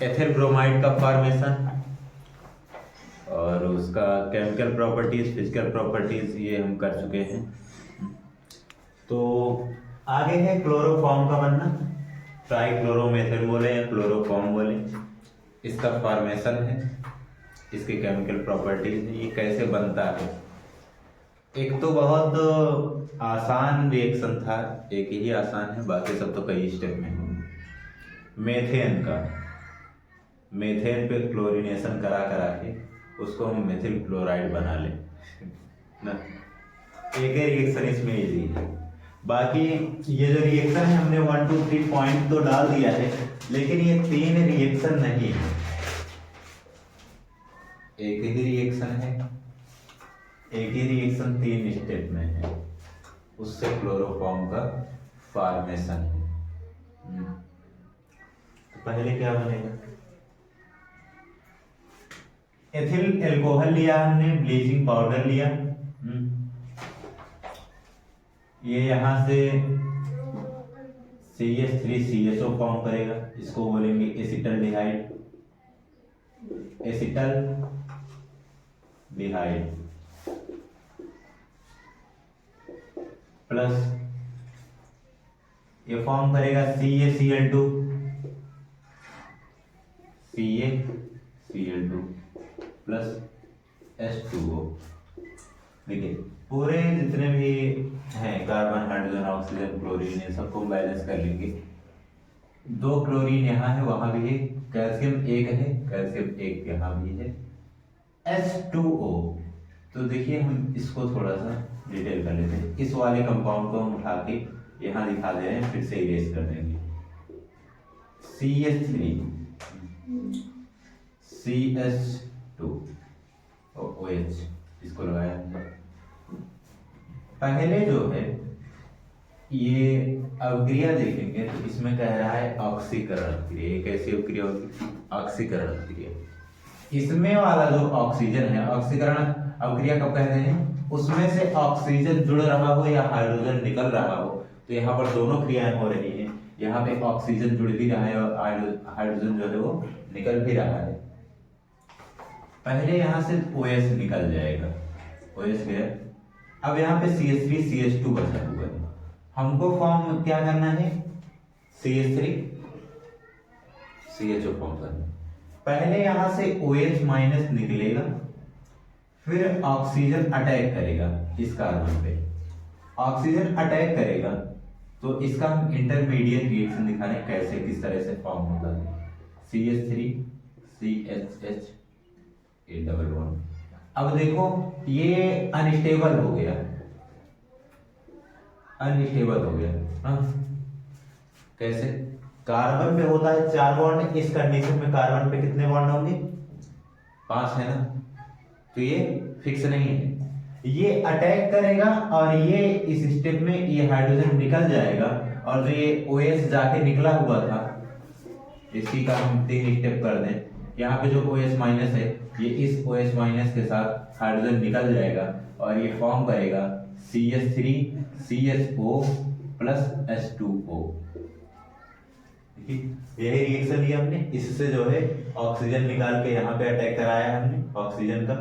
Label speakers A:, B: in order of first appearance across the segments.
A: Ethyl bromide का formation और उसका केमिकल प्रॉपर्टीज, फिजिकल प्रॉपर्टीज ये हम कर चुके हैं। तो आगे है क्लोरोफॉर्म का बनना, ट्राइक्लोरोमेथिल बोले या क्लोरोफॉर्म बोले, इसका फॉर्मेशन है, इसके केमिकल प्रॉपर्टीज ये कैसे बनता है। एक तो बहुत आसान रिएक्शन था, एक ही आसान है, बाकी सब तो कई स्टेप में है। मेथेन का, मेथेन पे क्लोरीनेशन करा करा के उसको हम मेथिल क्लोराइड बना ले ना, एक ही रिएक्शन इसमें इजी है। बाकी ये जो रिएक्शन है हमने 1 2 3 पॉइंट तो डाल दिया है, लेकिन ये 3 रिएक्शन नहीं है, एक ही रिएक्शन है, एक ही रिएक्शन 3 स्टेप में है, उससे क्लोरोफॉर्म का फॉर्मेशन है। तो पहले क्या बनेगा, एथिल एल्कोहल लिया हमने, ब्लीचिंग पाउडर लिया, ये यहां से CH3CSO फॉर्म करेगा, इसको बोलेंगे एसिटल्डिहाइड, एसिटल्डिहाइड प्लस ये फॉर्म करेगा CaCl2, CaCl2 प्लस H2O। देखिए पूरे जितने भी हैं कार्बन, हाइड्रोजन, ऑक्सीजन, क्लोरीन, ये सबको बैलेंस कर लेंगे। 2 क्लोरीन यहाँ है, वहां भी है, कैल्शियम 1 है, कैल्शियम 1 यहाँ भी है, H2O। तो देखिए हम इसको थोड़ा सा डिटेल कर लेते हैं, इस वाले कंपाउंड को हम उठा के यहाँ दिखा दे रहे हैं, फिर से इरेज कर देंगे। CH3 CH2 OH, इसको लगाया। पहले जो है ये अवक्रिया देखेंगे तो इसमें कह रहा है ऑक्सीकरण क्रिया, ये कैसी अवक्रिया होगी, ऑक्सीकरण क्रिया। इसमें वाला जो ऑक्सीजन है, ऑक्सीकरण अवक्रिया कब कहते हैं, उसमें से ऑक्सीजन जुड़ रहा हो या हाइड्रोजन निकल रहा हो, तो यहाँ पर दोनों क्रियाएं हो रही हैं, यहाँ पे ऑक्सीजन जुड़ भी रहा है और हाइड्रोजन जो है वो निकल भी रहा है। पहले यहाँ से OH निकल जाएगा, OH गया, अब यहाँ पे CH3CH2 बचा हुआ है, हमको फॉर्म क्या करना है, CH3CHO फॉर्म करना। पहले यहाँ से OH माइनस निकलेगा, फिर ऑक्सीजन अटैक करेगा इस कार्बन पे, ऑक्सीजन अटैक करेगा तो इसका हम इंटरमीडिएट रिएक्शन दिखा रहे हैं कैसे, किस तरह से फॉर्म होता है। CH3CHH A double bond. अब देखो ये अनस्टेबल हो गया, अनस्टेबल हो गया, हाँ कैसे, कार्बन पे होता है 4 बॉन्ड, इस कंडीशन में कार्बन पे कितने बॉन्ड होंगे, 5 है ना, तो ये फिक्स नहीं है, ये अटैक करेगा और ये इस स्टेप में ये हाइड्रोजन निकल जाएगा, और जो ये OH जाके निकला हुआ था इसी का हम 3 स्टेप कर दें, यहाँ पे जो OH माइनस है ये इस OH माइनस के साथ हाइड्रोजन निकल जाएगा और ये फॉर्म करेगा CH3CHO प्लस H2O। यही रिएक्शन लिया हमने, इससे जो है ऑक्सीजन निकाल के यहाँ पे अटैक कराया हमने ऑक्सीजन का,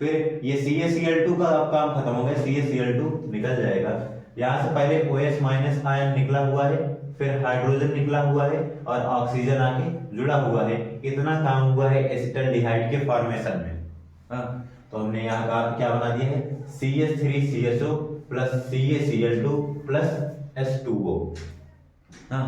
A: फिर ये CaCl2 का काम खत्म हो गया, CaCl2 निकल जाएगा, यहाँ से पहले OH माइनस आयन निकला हुआ है, फिर हाइड्रोजन निकला हुआ है और ऑक्सीजन आके जुड़ा हुआ है, इतना काम हुआ है एसिटल्डिहाइड के फॉर्मेशन में। हाँ तो हमने यहाँ का क्या बना दिया है, CH3CHO plus CaCl2 plus H2O। हाँ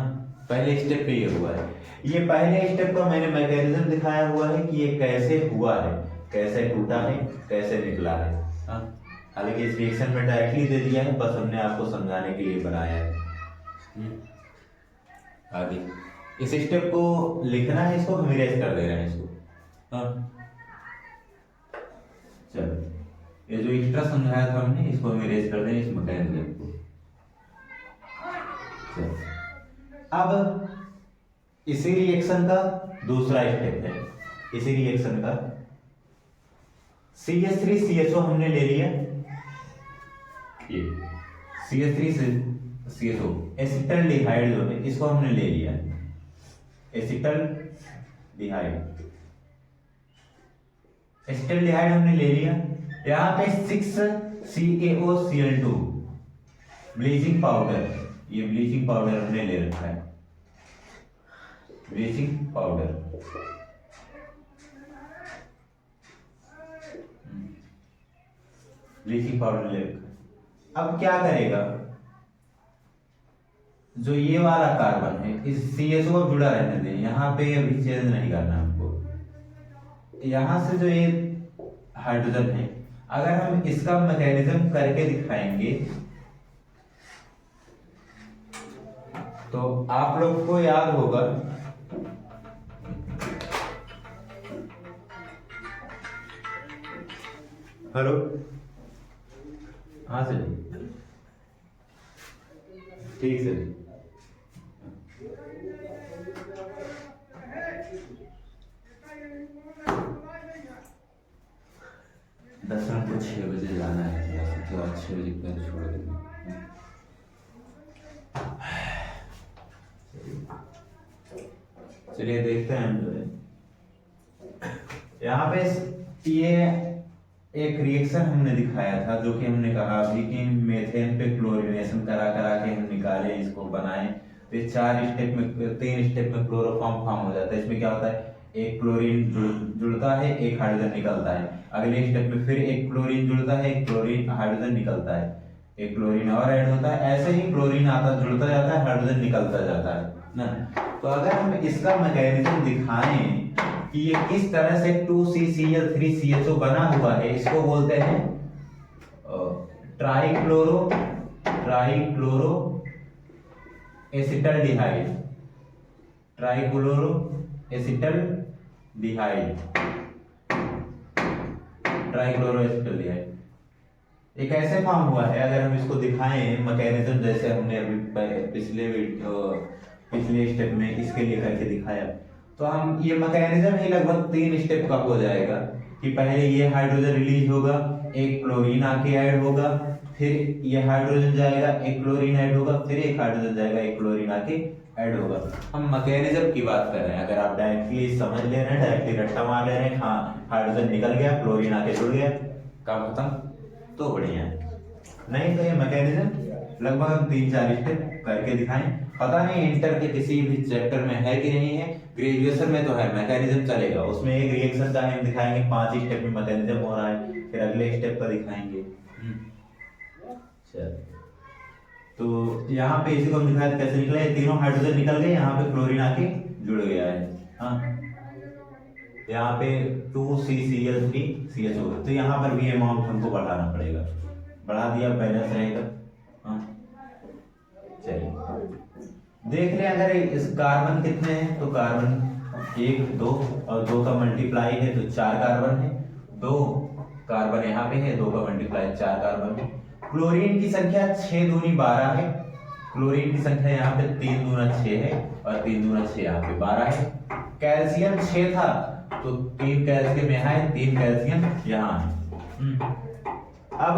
A: पहले स्टेप पे ये हुआ है, ये पहले स्टेप का मैंने मैकेनिज्म दिखाया हुआ है कि ये कैसे हुआ है, कैसे टूटा है, कैसे निकला है। हाँ हालांकि इस रिएक्शन में डायरेक्टली दे दिया है, बस हमने आपको समझाने के लिए बनाया है। आगे इस स्टेप को लिखना है, इसको हम इरेज कर दे रहे हैं इसको। हाँ चलो ये जो एक्स्ट्रा समझाया था हमने इसको हम इरेज कर दें इस मैकेनिज्म को। चलो अब इसी रिएक्शन का दूसरा स्टेप है, इसी रिएक्शन का CH3CHO हमने ले लिया, ये CH3CHO एसिटल्डिहाइड जो है इसको हमने ले लिया, एसिटल डिहाइड, एसिटल्डिहाइड हमने ले लिया। यहाँ पे 6CaOCl2 ब्लीचिंग पाउडर, ये ब्लीचिंग पाउडर हमने ले रखा है, ब्लीचिंग पाउडर। ब्लीचिंग पाउडर ले रखा है। अब क्या करेगा, जो ये वाला कार्बन है इस CH को जुड़ा रहने दें, यहाँ पे विच्छेदन नहीं करना हमको। यहाँ से जो ये हाइड्रोजन है, अगर हम इसका मैकेनिज्म करके दिखाएंगे तो आप लोग को याद होगा हेलो, हाँ सर, ठीक सर। 10 को 6 बजे जाना है, तो 6 बजे पहले छोड़ देंगे। चलिए देखते हैं हम जो है यहाँ पे ये एक रिएक्शन हमने दिखाया था, जो कि हमने कहा अभी कि मेथेन पे क्लोरीनेशन करा करा के हम निकाले, इसको बनाए। तो 3 स्टेप में क्लोरोफॉर्म फॉर्म हो जाता है। इसमें क्या होता है, एक क्लोरीन जुड़ता है, एक हाइड्रोजन निकलता है। अगले स्टेप में फिर एक क्लोरीन जुड़ता है, एक क्लोरीन हाइड्रोजन निकलता है, एक क्लोरीन और ऐड होता है। ऐसे ही क्लोरीन आता जुड़ता जाता है, हाइड्रोजन निकलता जाता है ना। तो अगर हम इसका मैकेनिज्म दिखाएं कि ये किस तरह से 2CCl3CHO बना हुआ है, इसको बोलते हैं trichloro acetaldehyde, trichloro acetaldehyde, trichloro acetaldehyde. एक ऐसे फॉर्म हुआ है, अगर हम इसको दिखाएं मैकेनिज्म, जैसे हमने अभी पिछले स्टेप में इसके लिए करके दिखाया, तो हम ये मैकेनिज्म ही लगभग 3 स्टेप का हो जाएगा कि पहले ये हाइड्रोजन रिलीज होगा, एक क्लोरीन आके ऐड होगा, फिर ये हाइड्रोजन जाएगा, एक क्लोरीन ऐड होगा, फिर एक हाइड्रोजन जाएगा, एक क्लोरीन आके ऐड होगा। हम मैकेनिज्म की बात कर रहे हैं। अगर आप डायरेक्टली समझ ले रहे हैं, डायरेक्टली रट्टा मार ले रहे हैं, हाँ हाइड्रोजन निकल गया, क्लोरीन आके जुड़ गया, काम खत्म, तो बढ़िया है। नहीं तो ये मैकेनिज्म लगभग हम 3-4 स्टेप करके दिखाएं। पता नहीं इंटर के किसी भी चैप्टर में है कि नहीं है, ग्रेजुएशन में तो है, मैकेनिज्म चलेगा। उसमें एक रिएक्शन का हम दिखाएंगे, 5 स्टेप में मैकेनिज्म हो रहा है, फिर अगले स्टेप का दिखाएंगे। चल, तो यहाँ पे इसी को हम दिखाया कैसे निकला, ये तीनों हाइड्रोजन निकल गए, यहाँ पे क्लोरीन आके जुड़ गया है। हाँ, यहाँ पे 2CCl3CHO, तो यहाँ पर भी अमाउंट हमको बढ़ाना पड़ेगा, बढ़ा दिया बैलेंस रहेगा। हाँ चलिए देख लें, अगर इस कार्बन कितने हैं, तो कार्बन 1 2 और 2 का मल्टीप्लाई है तो 4 कार्बन है, 2 कार्बन यहाँ पे है, 2 का मल्टीप्लाई 4 कार्बन है। क्लोरीन की संख्या 6 दूनी 12 है, क्लोरीन की संख्या यहाँ पे 3 दूना 6 है और 3 दूना 6 यहाँ पे 12 है। कैल्शियम 6 था तो 3 कैल्शियम यहाँ है, 3 कैल्शियम यहाँ है। अब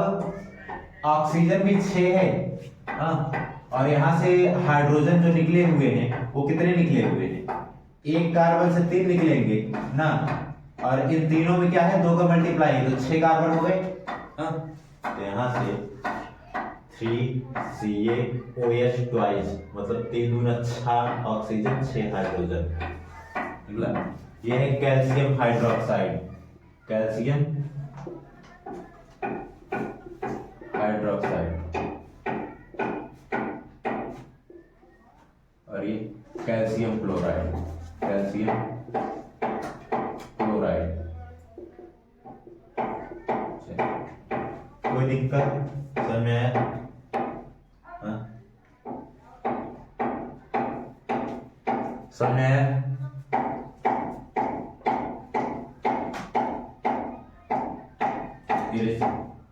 A: ऑक्सीजन भी 6 है, हाँ, और यहाँ से हाइड्रोजन जो निकले हुए हैं वो कितने निकले हुए हैं, 1 कार्बन से 3 निकलेंगे ना, और इन तीनों में क्या है, 2 का मल्टीप्लाई, तो 6 कार्बन हो गए। तो यहाँ से 3CaOH ट्वाइस, मतलब 3 दूना 6 ऑक्सीजन 6 हाइड्रोजन निकला। ये है कैल्शियम हाइड्रोक्साइड, कैल्शियम हाइड्रोक्साइड, और ये कैल्शियम क्लोराइड, कैल्शियम क्लोराइड। कोई दिक्कत समझ में आया? समझ में आया?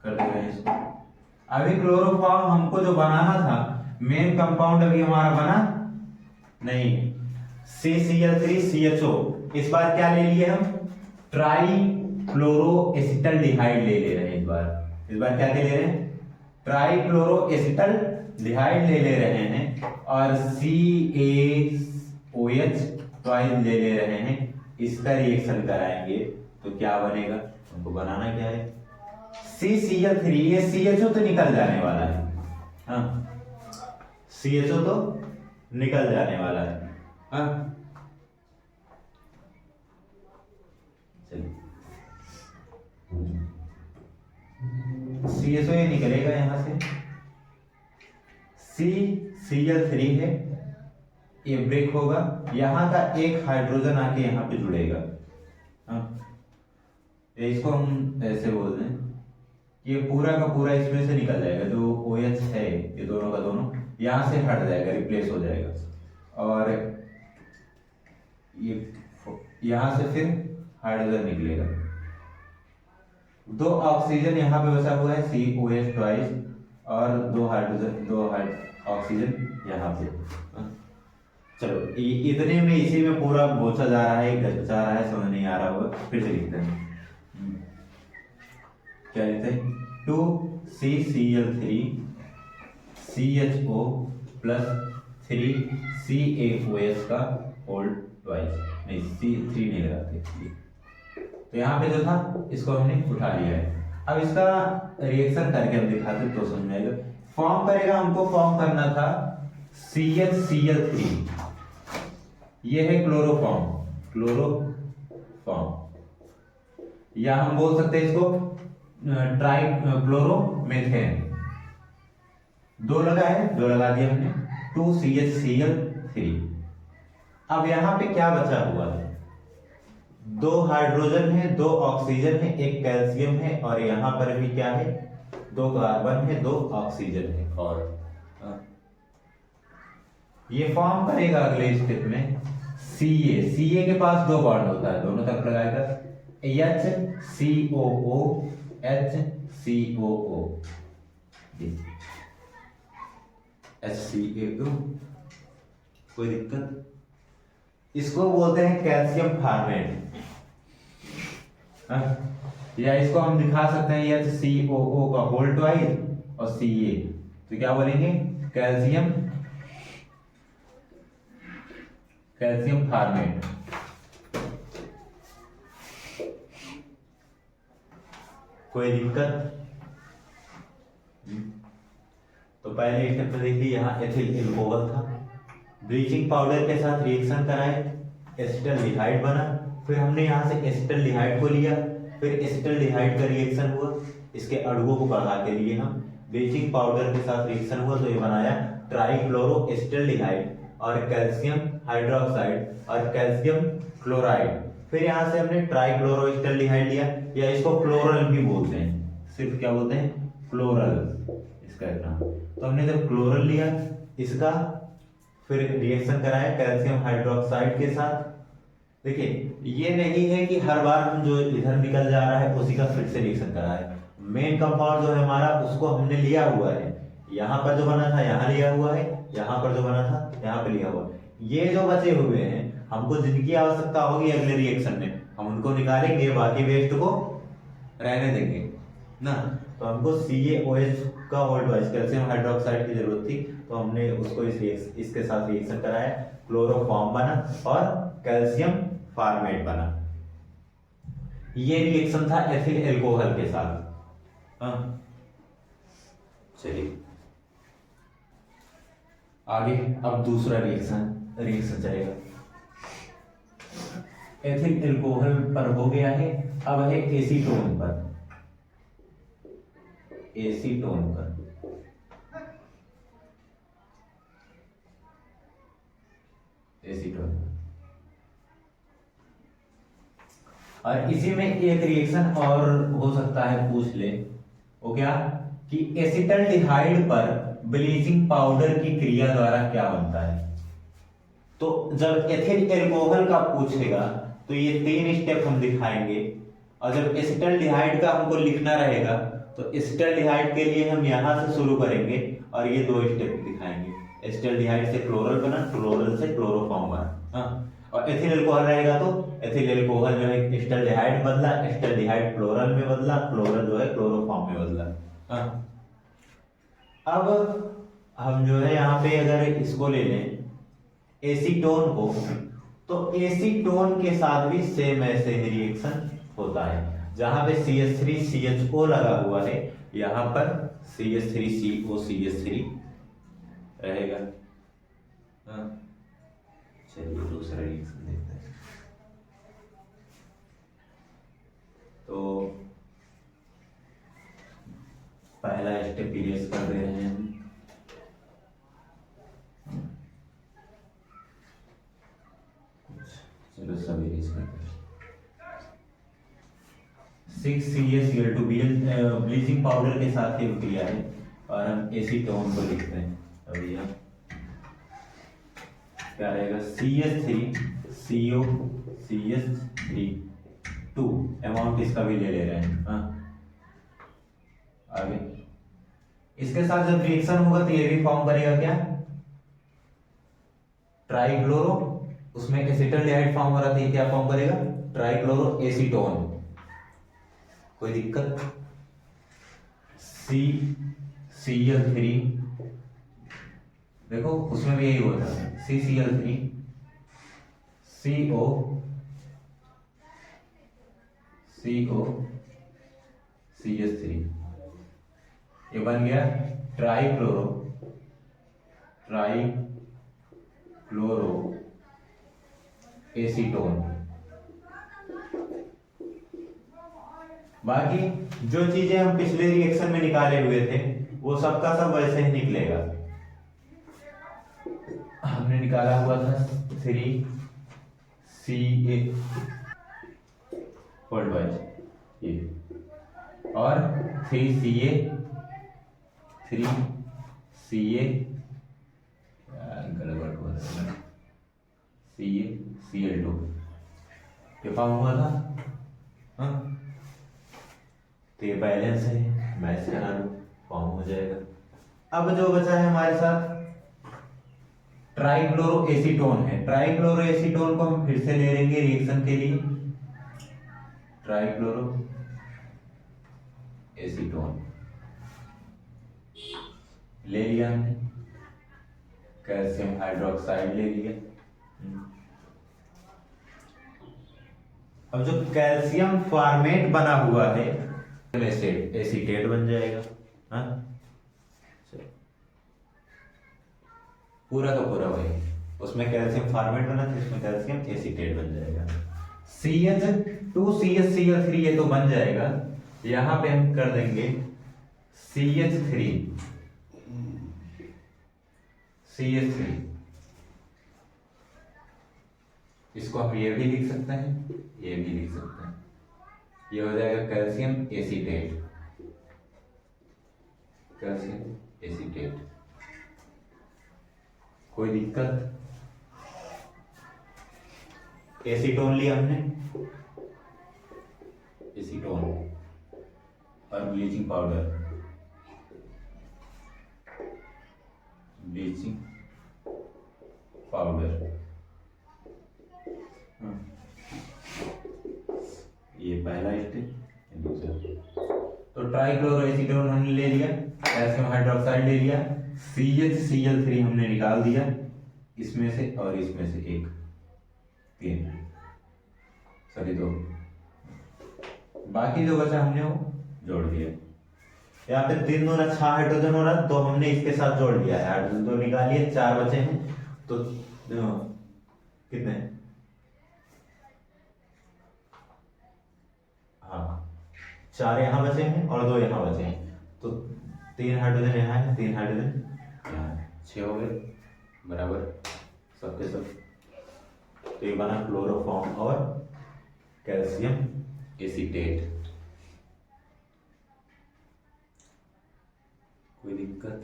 A: कर देगा इसको। अभी क्लोरोफॉर्म हमको जो बनाना था, मेन कंपाउंड अभी हमारा बना नहीं, CCl3CHO। इस बार क्या ले लिए हम, ट्राइक्लोरोएसिटल्डिहाइड ले रहे हैं। इस बार क्या ले रहे हैं, ट्राइक्लोरोएसिटल्डिहाइड ले रहे हैं, और CaOH ट्वाइस ले रहे हैं, इसका रिएक्शन कराएंगे तो क्या बनेगा, हमको बनाना क्या है, CCl3, ये CHO तो निकल जाने वाला है, हाँ CHO तो निकल जाने वाला है, हाँ चलिए CSO ये निकलेगा यहां से, CCl3 है, ये ब्रेक होगा, यहां का एक हाइड्रोजन आके यहाँ पे जुड़ेगा, हाँ इसको हम ऐसे बोल दें, ये पूरा का पूरा इसमें से निकल जाएगा, जो OH है ये दोनों का दोनों यहाँ से हट जाएगा, रिप्लेस हो जाएगा, और ये यहाँ से फिर हाइड्रोजन निकलेगा, दो ऑक्सीजन यहाँ पे बचा हुआ है COH ट्वाइस, और दो ऑक्सीजन यहाँ पे, चलो इतने में इसी में पूरा बोचा जा रहा है, जा रहा है, समझ नहीं आ रहा होगा, फिर से लिखते हैं, क्या लिखते हैं, 2CCl3 CHO प्लस 3CaOH का होल ट्वाइस, नहीं C3 नहीं लगाते, तो यहाँ पे जो था इसको हमने उठा लिया है। अब इसका रिएक्शन करके हम दिखाते तो समझ आएगा। फॉर्म करेगा, हमको फॉर्म करना था CHCl3, ये है क्लोरोफॉर्म, या हम बोल सकते हैं इसको ट्राई क्लोरोमेथेन, दो लगा दिया हमने, 2CHCl3। अब यहाँ पे क्या बचा हुआ है, दो हाइड्रोजन है, दो ऑक्सीजन है, एक कैल्शियम है, और यहाँ पर भी क्या है, दो कार्बन है, दो ऑक्सीजन है, और ये फॉर्म करेगा अगले स्टेप में CA के पास दो बॉन्ड होता है, दोनों तरफ लगाएगा, HCOO HCOO, HCA2, कोई दिक्कत, इसको बोलते हैं कैल्शियम फार्मेट, या इसको हम दिखा सकते हैं HCOO का होल ट्वाइस और Ca, तो क्या बोलेंगे, कैल्शियम फार्मेट। कोई दिक्कत, तो पहले स्टेप में देखिए यहाँ एथिल एल्कोहल था, ब्लीचिंग पाउडर के साथ रिएक्शन कराए, एसिटाल्डिहाइड बना, फिर हमने यहाँ से एसिटाल्डिहाइड को लिया, फिर एसिटाल्डिहाइड का रिएक्शन हुआ, इसके अणुओं को बढ़ा के लिए हम ब्लीचिंग पाउडर के साथ रिएक्शन हुआ, तो ये बनाया ट्राइक्लोरो एसिटाल्डिहाइड और कैल्शियम हाइड्रोक्साइड और कैल्शियम क्लोराइड। फिर यहाँ से हमने ट्राइक्लोरो एसिटाल्डिहाइड लिया, या इसको क्लोरल भी बोलते हैं, सिर्फ क्या बोलते हैं, क्लोरल, इसका नाम। तो हमने जब क्लोरल लिया इसका, फिर रिएक्शन कराया कैल्शियम हाइड्रोक्साइड के साथ। देखिए ये नहीं है कि हर बार हम जो इधर निकल जा रहा है उसी का फिर से रिएक्शन करा है, मेन कंपाउंड जो है हमारा उसको हमने लिया हुआ है, यहाँ पर जो बना था यहाँ लिया हुआ है, यहाँ पर जो बना था यहाँ पे लिया हुआ है, ये जो बचे हुए हैं हमको जिनकी आवश्यकता होगी अगले रिएक्शन में हम उनको निकालेंगे, बाकी वेस्ट को रहने देंगे ना। तो हमको CaOH का होल ट्वाइस कैल्शियम हाइड्रोक्साइड की जरूरत थी, तो हमने उसको इसके साथ रिएक्शन कराया, क्लोरोफॉर्म बना और कैल्शियम फार्मेट बना। ये रिएक्शन था एथिल एल्कोहल के साथ। चलिए आगे, अब दूसरा रिएक्शन चलेगा। एथिल एल्कोहल पर हो गया है, अब है एसीटोन पर। और इसी में एक रिएक्शन और हो सकता है, पूछ ले वो क्या, कि एसिटाल्डिहाइड पर ब्लीचिंग पाउडर की क्रिया द्वारा क्या बनता है। तो जब एथिल एल्कोहल का पूछेगा तो ये 3 स्टेप हम दिखाएंगे, और जब एसिटाल्डिहाइड का हमको लिखना रहेगा तो एसिटाल्डिहाइड के लिए हम यहां से शुरू करेंगे और ये 2 स्टेप दिखाएंगे। एसिटाल्डिहाइड से क्लोरल बना, क्लोरल से क्लोरोफॉर्म बना, और एथिल एल्कोहल रहेगा तो एथिल एल्कोहल जो है एसिटाल्डिहाइड बदला, एसिटाल्डिहाइड क्लोरल में बदला, क्लोरल जो है क्लोरोफॉर्म में बदला। अब हम जो है यहाँ पे अगर इसको ले लें एसीटोन को, तो एसीटोन के साथ भी सेम ऐसे ही रिएक्शन होता है। जहां पे CH3CHO लगा हुआ है, यहां पर CH3COCH3 रहेगा। हाँ, चलिए दूसरा रिएक्शन देखते हैं। तो पहला स्टेप इरेज कर रहे हैं हम। चलो सब इरेज करते हैं। 6CaCl2 ब्लीचिंग पाउडर के साथ ये क्रिया है और हम एसीटोन को लिखते हैं। अभी हम क्या रहेगा, CH3COCH3 2, अमाउंट इसका भी ले रहे हैं। हाँ, आगे इसके साथ जब रिएक्शन होगा तो ये भी फॉर्म करेगा क्या, ट्राइक्लोरो, उसमें एसिटल्डिहाइड फॉर्म हो रहा था, ये क्या फॉर्म करेगा, ट्राइक्लोरो एसीटोन। कोई दिक्कत, CCl3, देखो उसमें भी यही होता है, CCl3 COCH3, ये बन गया ट्राइक्लोरो एसीटोन। बाकी जो चीजें हम पिछले रिएक्शन में निकाले हुए थे वो सबका सब वैसे ही निकलेगा। हमने निकाला हुआ था 3Ca फोल्ड वाइज ये, और 3Ca गड़बड़ हुआ था, CaCl2 क्या फॉर्म हुआ था। हाँ, तो ये बैलेंस है, मैच करा लो, फॉर्म हो जाएगा। अब जो बचा है हमारे साथ ट्राइक्लोरो एसीटोन है। ट्राइक्लोरो एसीटोन को हम फिर से ले लेंगे रिएक्शन के लिए, ट्राइक्लोरो एसीटोन ले लिया हमने, कैल्शियम हाइड्रोक्साइड ले लिया। अब जो कैल्शियम फॉर्मेट बना हुआ है एसीटेट बन जाएगा। हाँ, पूरा का पूरा वही, उसमें कैल्शियम फॉर्मेट बना था, इसमें कैल्शियम एसीटेट बन जाएगा। CH2CHCl3 ये तो बन जाएगा, यहां पे हम कर देंगे CH3 इसको हम ये भी लिख सकते हैं, ये भी लिख सकते हैं, ये हो जाएगा कैल्शियम एसीटेट, कैल्शियम एसीटेट। कोई दिक्कत, एसीटोन लिया हमने, एसीटोन और ब्लीचिंग पाउडर, ब्लीचिंग पाउडर, ये पहला स्टेप, दूसरा। तो ट्राइक्लोरो एसीटोन हमने ले लिया, कैल्शियम हाइड्रोक्साइड ले लिया, CHCl3 हमने निकाल दिया इसमें से और इसमें से एक, 2, बाकी जो बचा हमने वो जोड़ दिया। यहाँ पे 3 दूना 6 हाइड्रोजन हो रहा, तो हमने इसके साथ जोड़ दिया है, हाइड्रोजन तो निकालिए, 4 बचे हैं, तो कितने, हाँ 4 यहाँ बचे हैं और 2 यहाँ बचे हैं, तो 3 हाइड्रोजन यहाँ है, 3 हाइड्रोजन यहाँ है, 6 हो गए बराबर सबके सब। तो ये बना क्लोरोफॉर्म और कैल्शियम एसीटेट। कोई दिक्कत,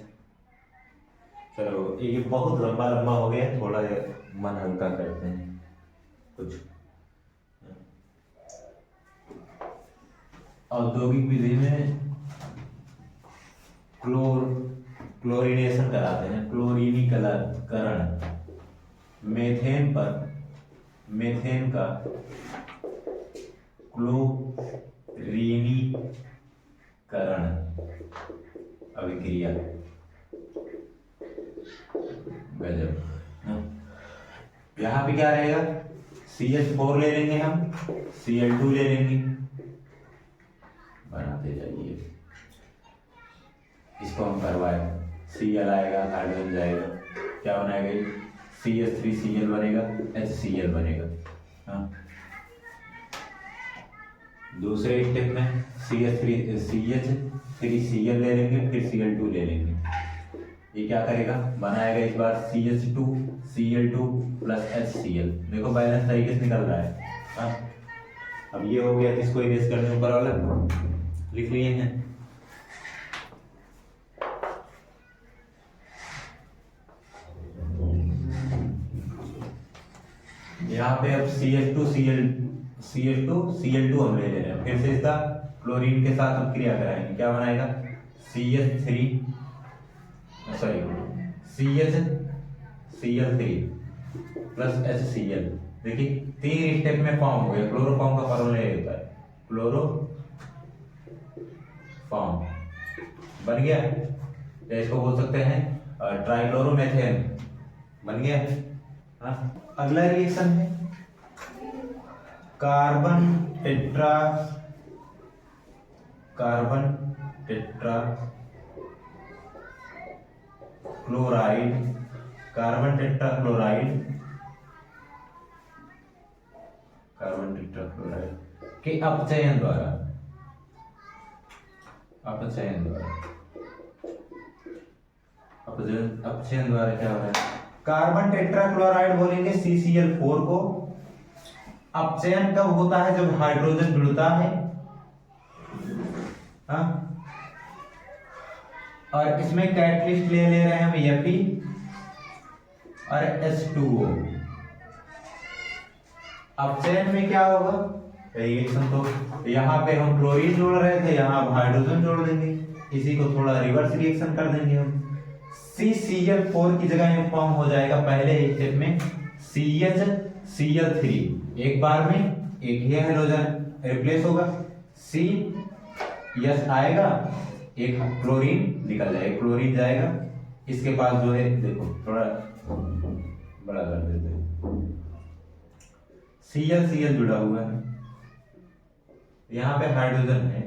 A: चलो ये बहुत लंबा लंबा हो गया, थोड़ा मन हल्का करते हैं कुछ। औद्योगिक विधि में क्लोरीनेशन कराते हैं, क्लोरीनीकरण, मेथेन का क्लोरीनीकरण अभिक्रिया, गजब। यहाँ पे क्या रहेगा, CH4 ले लेंगे हम, Cl2 ले लेंगे, बनाते जाइए। इसको हम करवाए, Cl आएगा, हाइड्रोजन जाएगा, क्या बनाएगा ये, CH3Cl बनेगा, HCl बनेगा। हाँ, दूसरे स्टेप में CH3Cl ले लेंगे, फिर Cl2 ले लेंगे। ये क्या करेगा, बनाएगा इस बार CH2Cl2 प्लस HCl। देखो बैलेंस तरीके से निकल रहा है। हाँ, अब ये हो गया, इसको इरेज करने ऊपर वाला लिख लिए हैं। यहाँ पे अब CH2Cl2 हम ले रहे हैं, फिर से इसका क्लोरीन के साथ हम क्रिया कराएंगे। क्या बनाएगा, CH3 प्लस HCl। देखिए 3 स्टेप में फॉर्म हो गया। क्लोरोफॉर्म का फॉर्मूला ये होता है, क्लोरोफॉर्म बन गया। या इसको बोल सकते हैं ट्राइक्लोरोमेथेन बन गया। हाँ, अगला रिएक्शन है कार्बन टेट्रा क्लोराइड के अपचयन द्वारा क्या हो रहा है, कार्बन टेट्राक्लोराइड बोलेंगे CCl4 को। अपचयन कब होता है, जब हाइड्रोजन जुड़ता है। हाँ, और इसमें कैटलिस्ट ले रहे हैं हम Fe और H2O। अपचयन में क्या होगा, रिएक्शन तो यहाँ पे हम क्लोरीन जोड़ रहे थे, यहाँ अब हाइड्रोजन जोड़ देंगे, इसी को थोड़ा रिवर्स रिएक्शन कर देंगे हम। CCl4 की जगह में फॉर्म हो जाएगा पहले स्टेप में CHCl3, एक बार में एक ही हाइड्रोजन रिप्लेस होगा, CH आएगा, एक क्लोरीन निकल जाएगा, क्लोरीन जाएगा। इसके पास जो है, देखो थोड़ा बड़ा कर देते हैं, Cl जुड़ा हुआ है, यहाँ पे हाइड्रोजन है।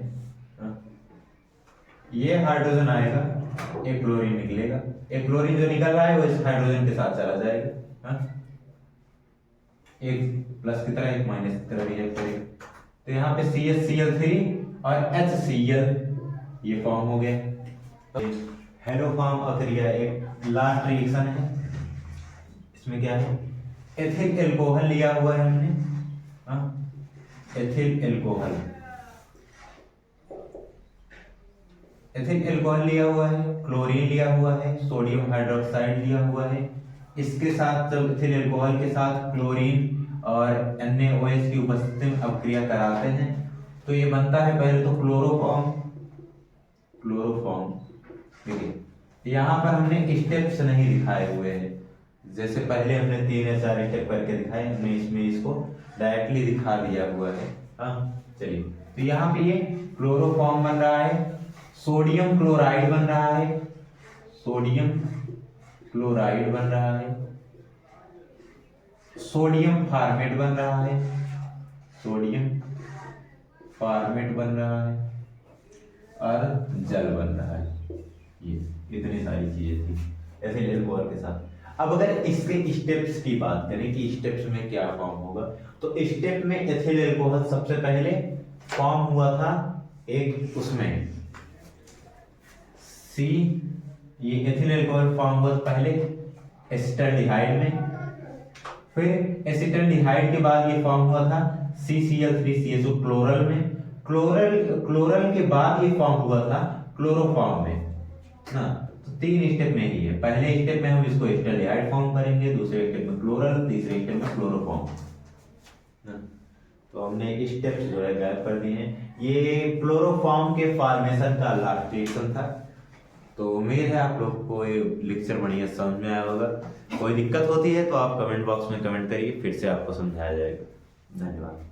A: ये हाइड्रोजन आएगा, एक क्लोरीन निकलेगा, एक क्लोरीन जो निकल रहा है वो इस हाइड्रोजन के साथ चला जाएगा। एक प्लस की तरह एक माइनस की तरह रिएक्ट करेगा। तो यहाँ पे CHCl3 और HCl ये फॉर्म हो गया। हेलोफॉर्म अक्रिया एक लास्ट रिएक्शन है। इसमें क्या है, एथिल एल्कोहल लिया हुआ है हमने, एथिल एल्कोहल लिया हुआ है, क्लोरीन लिया हुआ है, सोडियम हाइड्रोक्साइड लिया हुआ है। इसके साथ जब एथिल एल्कोहल के साथ क्लोरीन और NaOH की उपस्थिति में अपक्रिया कराते हैं तो ये बनता है पहले तो क्लोरोफॉर्म। देखिए यहाँ पर हमने स्टेप्स नहीं दिखाए हुए हैं, जैसे पहले हमने 3 या 4 स्टेप करके दिखाए, हमने इसमें इसको डायरेक्टली दिखा दिया हुआ है। हाँ, चलिए, तो यहाँ पे ये क्लोरोफॉर्म बन रहा है, सोडियम क्लोराइड बन रहा है, सोडियम फॉर्मेट बन रहा है, और जल बन रहा है। ये इतनी सारी चीजें थी एथिल एल्कोहल के साथ। अब अगर इसके स्टेप्स की बात करें कि स्टेप्स में क्या फॉर्म होगा, तो स्टेप में एथिल एल्कोहल सबसे पहले फॉर्म हुआ था एक उसमें ये एथिल एल्कोहल फॉर्म हुआ पहले एसिटाल्डिहाइड में, फिर एसिटाल्डिहाइड के बाद ये फॉर्म हुआ था CCl3CHO क्लोरल में, क्लोरल के बाद ये फॉर्म हुआ था क्लोरोफॉर्म में ना। तो 3 स्टेप में ही है, पहले स्टेप में हम इसको एसिटाल्डिहाइड फॉर्म करेंगे, दूसरे स्टेप में क्लोरल, तीसरे स्टेप में क्लोरोफॉर्म ना। तो हमने स्टेप्स जो है गायब कर दिए हैं। ये क्लोरोफॉर्म के फॉर्मेशन का लास्ट रिएक्शन था। तो उम्मीद है आप लोग को ये लेक्चर बढ़िया समझ में आया होगा। कोई दिक्कत होती है तो आप कमेंट बॉक्स में कमेंट करिए, फिर से आपको समझाया जाएगा। धन्यवाद।